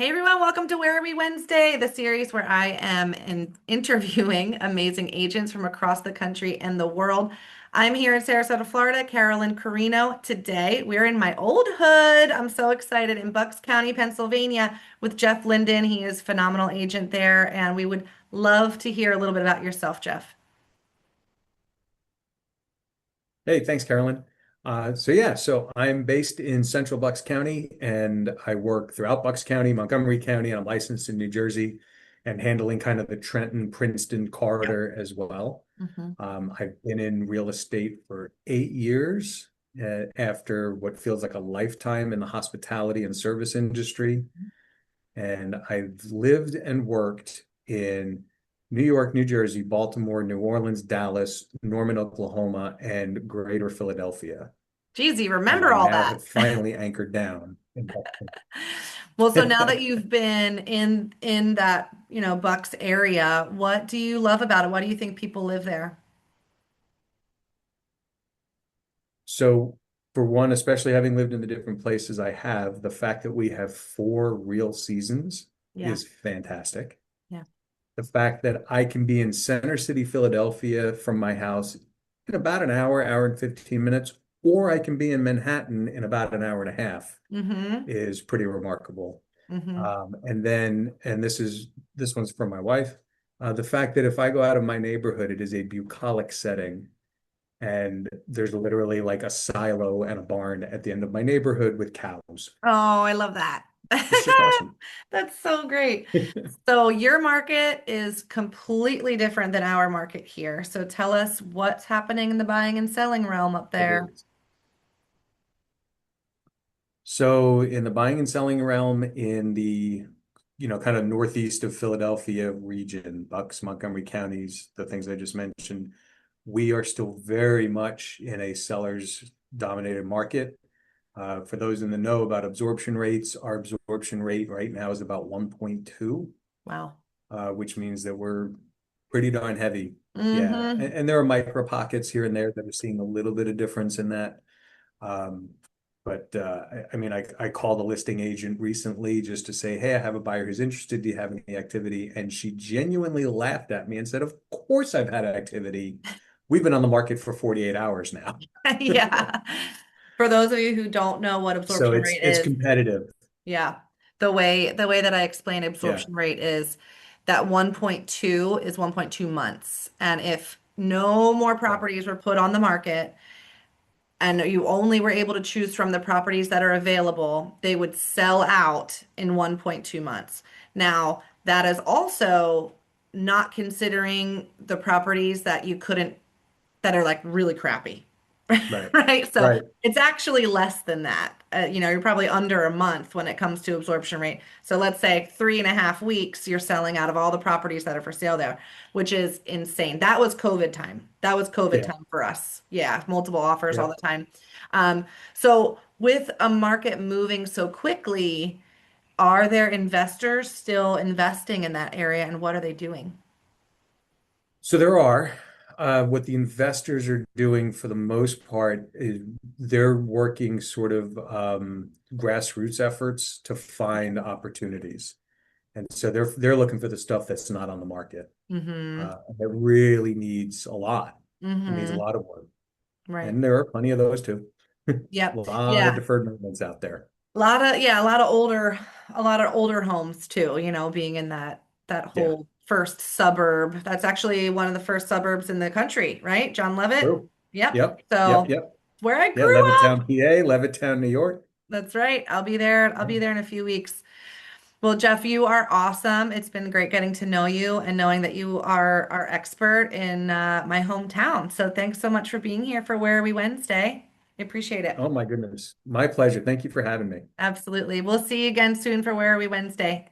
Hey everyone, welcome to Where Are We Wednesday, the series where I am interviewing amazing agents from across the country and the world. I'm here in Sarasota, Florida, Carolyn Carino. Today, we're in my old hood. I'm so excited in Bucks County, Pennsylvania, with Jeff Linden. He is a phenomenal agent there, and we would love to hear a little bit about yourself, Jeff. Hey, thanks, Carolyn. So I'm based in Central Bucks County, and I work throughout Bucks County, Montgomery County, and I'm licensed in New Jersey, and handling kind of the Trenton, Princeton corridor as well. Mhm. I've been in real estate for 8 years, after what feels like a lifetime in the hospitality and service industry. And I've lived and worked in New York, New Jersey, Baltimore, New Orleans, Dallas, Norman, Oklahoma, and Greater Philadelphia. Geez, you And remember I all now that. have finally anchored down in Boston. Well, so now that you've been in that, Bucks area, what do you love about it? Why do you think people live there? So, for one, especially having lived in the different places I have, the fact that we have four real seasons Yeah. is fantastic. Yeah. The fact that I can be in Center City, Philadelphia from my house in about an hour, hour and 15 minutes, or I can be in Manhattan in about an hour and a half Mm-hmm. is pretty remarkable. Mm-hmm. And this one's from my wife. The fact that if I go out of my neighborhood, it is a bucolic setting, and there's literally like a silo and a barn at the end of my neighborhood with cows. Oh, I love that. It's just awesome. That's so great. So your market is completely different than our market here. So tell us what's happening in the buying and selling realm up It there. is. So in the buying and selling realm in the, kind of northeast of Philadelphia region, Bucks, Montgomery counties, the things I just mentioned, we are still very much in a seller's dominated market. For those in the know about absorption rates, our absorption rate right now is about 1.2, Wow. which means that we're pretty darn heavy. Yeah. Mm-hmm. And there are micro pockets here and there that are seeing a little bit of difference in that. Um, but I called a listing agent recently just to say, hey, I have a buyer who's interested. Do you have any activity? And she genuinely laughed at me and said, of course I've had activity. We've been on the market for 48 hours now. Yeah. For those of you who don't know what So absorption it's rate it's is, competitive. yeah. The way that I explain Yeah. absorption rate is that 1.2 is 1.2 months. And if no more Right. properties were put on the market and you only were able to choose from the properties that are available, they would sell out in 1.2 months. Now, that is also not considering the properties that you couldn't that are like really crappy. Right. Right? So Right. it's actually less than that. You're probably under a month when it comes to absorption rate. So let's say 3.5 weeks, you're selling out of all the properties that are for sale there, which is insane. That was COVID time. That was COVID Yeah. time for us. Yeah, multiple offers all Yeah. the time. So with a market moving so quickly, are there investors still investing in that area and what are they doing? So there are. What the investors are doing for the most part is they're working sort of grassroots efforts to find opportunities. And so they're looking for the stuff that's not on the market. Mm-hmm. That really needs a lot. It needs a Mm-hmm. lot of work. Right. And there are plenty of those too. A Yep. lot of Yeah. deferred maintenance out there. A lot of older homes too, being in that Yeah. whole first suburb. That's actually one of the first suburbs in the country, right? John Levitt. True. Yep. Yep. Yep. So Yep. where I Yeah. grew up. Levittown, PA, Levittown, New York. That's right. I'll be there. I'll Yeah. be there in a few weeks. Well, Jeff, you are awesome. It's been great getting to know you and knowing that you are our expert in my hometown. So thanks so much for being here for Where Are We Wednesday. I appreciate it. Oh my goodness. My pleasure. Thank you for having me. Absolutely. We'll see you again soon for Where Are We Wednesday.